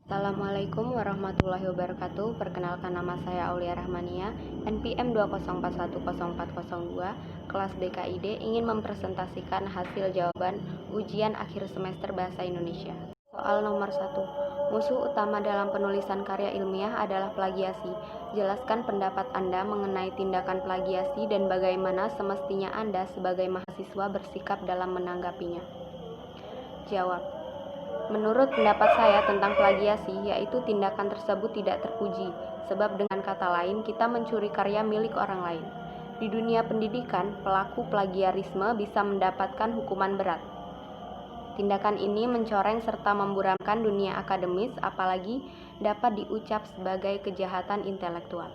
Assalamualaikum warahmatullahi wabarakatuh. Perkenalkan, nama saya Aulia Rahmania, NPM 2041042, kelas BKID, ingin mempresentasikan hasil jawaban ujian akhir semester Bahasa Indonesia. Soal nomor 1. Musuh utama dalam penulisan karya ilmiah adalah plagiasi. Jelaskan pendapat Anda mengenai tindakan plagiasi dan bagaimana semestinya Anda sebagai mahasiswa bersikap dalam menanggapinya. Jawab. Menurut pendapat saya tentang plagiasi, yaitu tindakan tersebut tidak terpuji, sebab dengan kata lain kita mencuri karya milik orang lain. Di dunia pendidikan, pelaku plagiarisme bisa mendapatkan hukuman berat. Tindakan ini mencoreng serta memburamkan dunia akademis, apalagi dapat diucap sebagai kejahatan intelektual.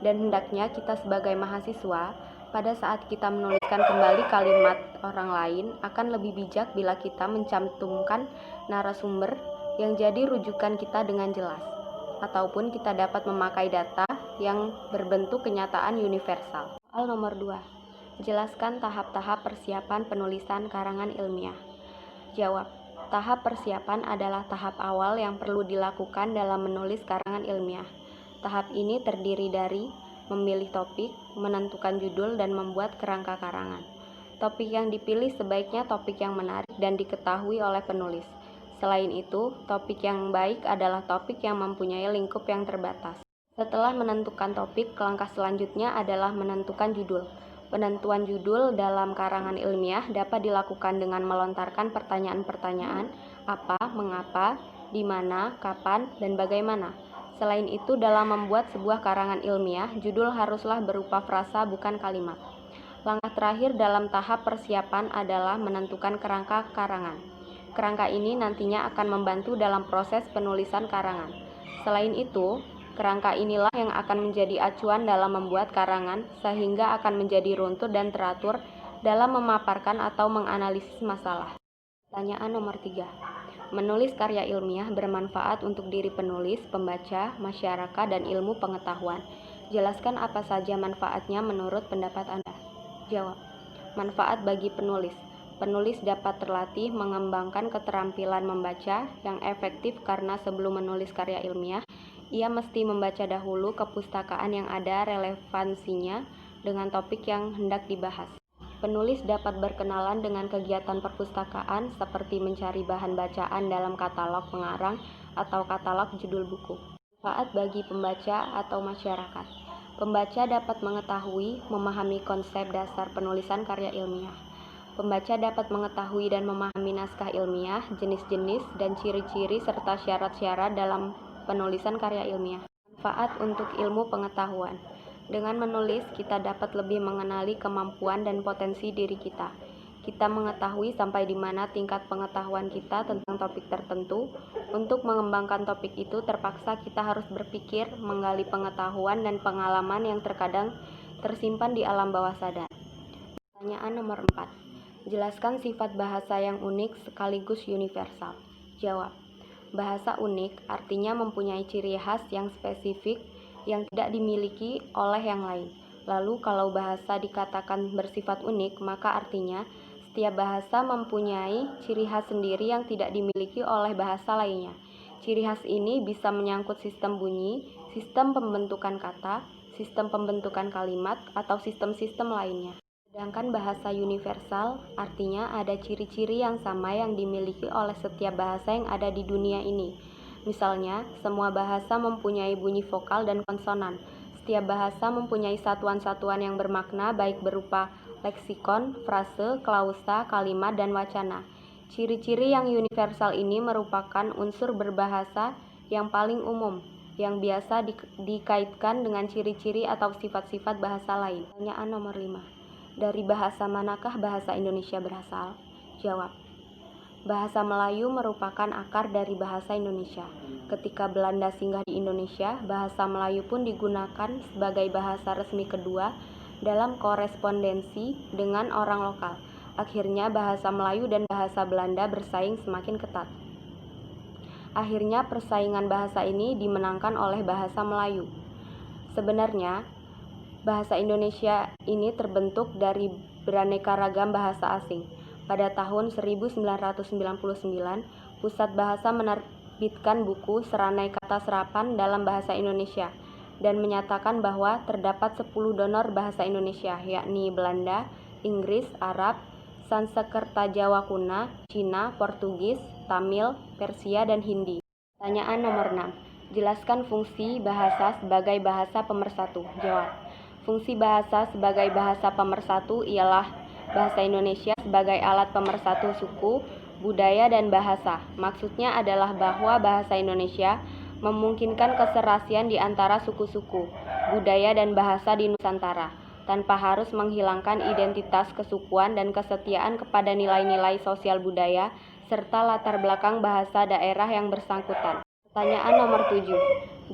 Dan hendaknya kita sebagai mahasiswa, pada saat kita menuliskan kembali kalimat orang lain, akan lebih bijak bila kita mencantumkan narasumber yang jadi rujukan kita dengan jelas, ataupun kita dapat memakai data yang berbentuk kenyataan universal. Soal nomor 2. Jelaskan tahap-tahap persiapan penulisan karangan ilmiah. Jawab. Tahap persiapan adalah tahap awal yang perlu dilakukan dalam menulis karangan ilmiah. Tahap ini terdiri dari memilih topik, menentukan judul, dan membuat kerangka karangan. Topik yang dipilih sebaiknya topik yang menarik dan diketahui oleh penulis. Selain itu, topik yang baik adalah topik yang mempunyai lingkup yang terbatas. Setelah menentukan topik, langkah selanjutnya adalah menentukan judul. Penentuan judul dalam karangan ilmiah dapat dilakukan dengan melontarkan pertanyaan-pertanyaan apa, mengapa, di mana, kapan, dan bagaimana. Selain itu, dalam membuat sebuah karangan ilmiah, judul haruslah berupa frasa bukan kalimat. Langkah terakhir dalam tahap persiapan adalah menentukan kerangka karangan. Kerangka ini nantinya akan membantu dalam proses penulisan karangan. Selain itu, kerangka inilah yang akan menjadi acuan dalam membuat karangan, sehingga akan menjadi runtut dan teratur dalam memaparkan atau menganalisis masalah. Pertanyaan nomor 3. Menulis karya ilmiah bermanfaat untuk diri penulis, pembaca, masyarakat, dan ilmu pengetahuan. Jelaskan apa saja manfaatnya menurut pendapat Anda. Jawab. Manfaat bagi penulis. Penulis dapat terlatih mengembangkan keterampilan membaca yang efektif karena sebelum menulis karya ilmiah, ia mesti membaca dahulu kepustakaan yang ada relevansinya dengan topik yang hendak dibahas. Penulis dapat berkenalan dengan kegiatan perpustakaan seperti mencari bahan bacaan dalam katalog pengarang atau katalog judul buku. Manfaat bagi pembaca atau masyarakat. Pembaca dapat mengetahui, memahami konsep dasar penulisan karya ilmiah. Pembaca dapat mengetahui dan memahami naskah ilmiah, jenis-jenis dan ciri-ciri serta syarat-syarat dalam penulisan karya ilmiah. Manfaat untuk ilmu pengetahuan. Dengan menulis, kita dapat lebih mengenali kemampuan dan potensi diri kita. Kita mengetahui sampai di mana tingkat pengetahuan kita tentang topik tertentu. Untuk mengembangkan topik itu, terpaksa kita harus berpikir, menggali pengetahuan dan pengalaman yang terkadang tersimpan di alam bawah sadar. Pertanyaan nomor 4. Jelaskan sifat bahasa yang unik sekaligus universal. Jawab. Bahasa unik artinya mempunyai ciri khas yang spesifik yang tidak dimiliki oleh yang lain. Lalu kalau bahasa dikatakan bersifat unik, maka artinya setiap bahasa mempunyai ciri khas sendiri yang tidak dimiliki oleh bahasa lainnya. Ciri khas ini bisa menyangkut sistem bunyi, sistem pembentukan kata, sistem pembentukan kalimat, atau sistem-sistem lainnya. Sedangkan bahasa universal artinya ada ciri-ciri yang sama yang dimiliki oleh setiap bahasa yang ada di dunia ini. Misalnya, semua bahasa mempunyai bunyi vokal dan konsonan. Setiap bahasa mempunyai satuan-satuan yang bermakna baik berupa leksikon, frase, klausa, kalimat, dan wacana. Ciri-ciri yang universal ini merupakan unsur berbahasa yang paling umum, yang biasa dikaitkan dengan ciri-ciri atau sifat-sifat bahasa lain. Pertanyaan nomor 5. Dari bahasa manakah bahasa Indonesia berasal? Jawab. Bahasa Melayu merupakan akar dari bahasa Indonesia. Ketika Belanda singgah di Indonesia, bahasa Melayu pun digunakan sebagai bahasa resmi kedua dalam korespondensi dengan orang lokal. Akhirnya bahasa Melayu dan bahasa Belanda bersaing semakin ketat. Akhirnya persaingan bahasa ini dimenangkan oleh bahasa Melayu. Sebenarnya, bahasa Indonesia ini terbentuk dari beraneka ragam bahasa asing. Pada tahun 1999, Pusat Bahasa menerbitkan buku Seranai Kata Serapan dalam Bahasa Indonesia dan menyatakan bahwa terdapat 10 donor bahasa Indonesia, yakni Belanda, Inggris, Arab, Sanskerta Jawa Kuna, Cina, Portugis, Tamil, Persia, dan Hindi. Pertanyaan nomor 6. Jelaskan fungsi bahasa sebagai bahasa pemersatu. Jawab. Fungsi bahasa sebagai bahasa pemersatu ialah bahasa Indonesia sebagai alat pemersatu suku, budaya, dan bahasa. Maksudnya adalah bahwa bahasa Indonesia memungkinkan keserasian di antara suku-suku, budaya, dan bahasa di Nusantara, tanpa harus menghilangkan identitas kesukuan dan kesetiaan kepada nilai-nilai sosial budaya, serta latar belakang bahasa daerah yang bersangkutan. Pertanyaan nomor 7.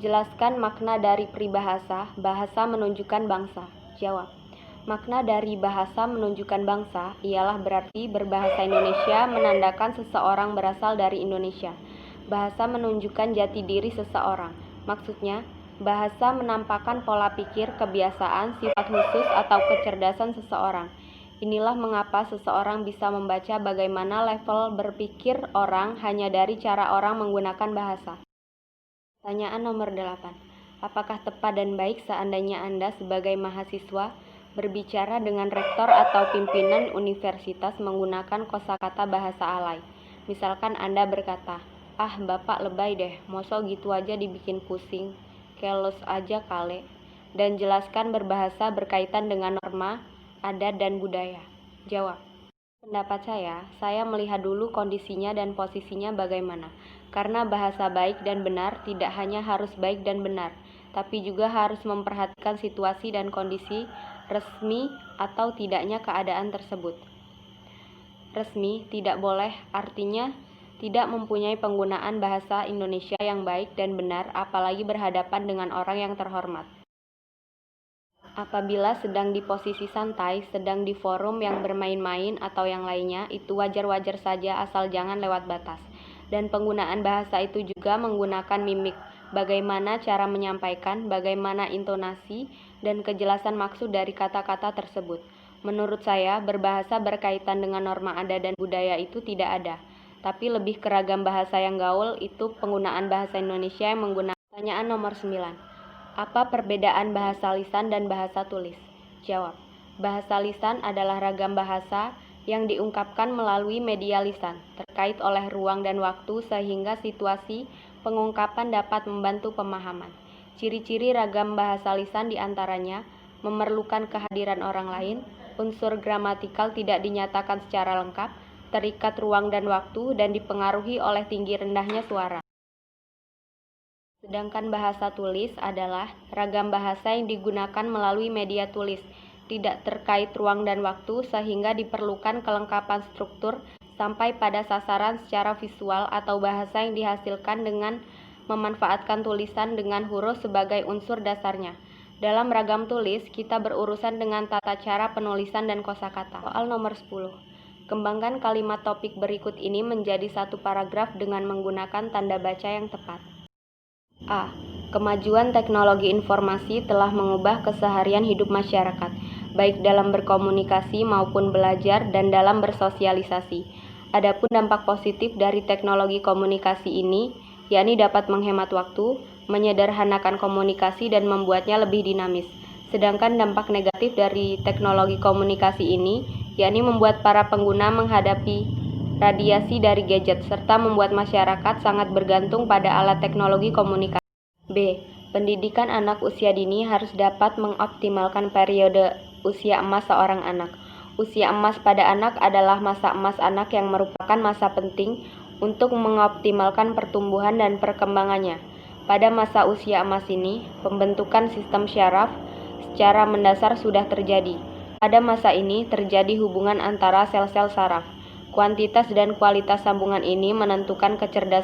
Jelaskan makna dari peribahasa, bahasa menunjukkan bangsa. Jawab. Makna dari bahasa menunjukkan bangsa ialah berarti berbahasa Indonesia menandakan seseorang berasal dari Indonesia. Bahasa menunjukkan jati diri seseorang. Maksudnya, bahasa menampakkan pola pikir, kebiasaan, sifat khusus, atau kecerdasan seseorang. Inilah mengapa seseorang bisa membaca bagaimana level berpikir orang hanya dari cara orang menggunakan bahasa. Pertanyaan nomor 8. Apakah tepat dan baik seandainya Anda sebagai mahasiswa berbicara dengan rektor atau pimpinan universitas menggunakan kosakata bahasa alay? Misalkan Anda berkata, "Ah, Bapak lebay deh, mosok gitu aja dibikin pusing, keles aja kale," dan jelaskan berbahasa berkaitan dengan norma, adat, dan budaya. Jawab. Pendapat saya melihat dulu kondisinya dan posisinya bagaimana. Karena bahasa baik dan benar tidak hanya harus baik dan benar, tapi juga harus memperhatikan situasi dan kondisi resmi atau tidaknya keadaan tersebut. Resmi tidak boleh artinya tidak mempunyai penggunaan bahasa Indonesia yang baik dan benar, apalagi berhadapan dengan orang yang terhormat. Apabila sedang di posisi santai, sedang di forum yang bermain-main atau yang lainnya, itu wajar-wajar saja asal jangan lewat batas. Dan penggunaan bahasa itu juga menggunakan mimik, bagaimana cara menyampaikan, bagaimana intonasi, dan kejelasan maksud dari kata-kata tersebut. Menurut saya, berbahasa berkaitan dengan norma adat dan budaya itu tidak ada. Tapi lebih keragam bahasa yang gaul itu penggunaan bahasa Indonesia yang menggunakan. Pertanyaan nomor 9. Apa perbedaan bahasa lisan dan bahasa tulis? Jawab. Bahasa lisan adalah ragam bahasa yang diungkapkan melalui media lisan, terkait oleh ruang dan waktu sehingga situasi pengungkapan dapat membantu pemahaman. Ciri-ciri ragam bahasa lisan diantaranya memerlukan kehadiran orang lain, unsur gramatikal tidak dinyatakan secara lengkap, terikat ruang dan waktu, dan dipengaruhi oleh tinggi rendahnya suara. Sedangkan bahasa tulis adalah ragam bahasa yang digunakan melalui media tulis, tidak terkait ruang dan waktu sehingga diperlukan kelengkapan struktur sampai pada sasaran secara visual atau bahasa yang dihasilkan dengan memanfaatkan tulisan dengan huruf sebagai unsur dasarnya. Dalam ragam tulis, kita berurusan dengan tata cara penulisan dan kosakata. Soal nomor 10. Kembangkan kalimat topik berikut ini menjadi satu paragraf dengan menggunakan tanda baca yang tepat. A. Kemajuan teknologi informasi telah mengubah keseharian hidup masyarakat, baik dalam berkomunikasi maupun belajar dan dalam bersosialisasi. Adapun dampak positif dari teknologi komunikasi ini, yakni dapat menghemat waktu, menyederhanakan komunikasi dan membuatnya lebih dinamis. Sedangkan dampak negatif dari teknologi komunikasi ini, yakni membuat para pengguna menghadapi radiasi dari gadget, serta membuat masyarakat sangat bergantung pada alat teknologi komunikasi. B. Pendidikan anak usia dini harus dapat mengoptimalkan periode usia emas seorang anak. Usia emas pada anak adalah masa emas anak yang merupakan masa penting untuk mengoptimalkan pertumbuhan dan perkembangannya. Pada masa usia emas ini, pembentukan sistem syaraf secara mendasar sudah terjadi. Pada masa ini terjadi hubungan antara sel-sel saraf. Kuantitas dan kualitas sambungan ini menentukan kecerdasan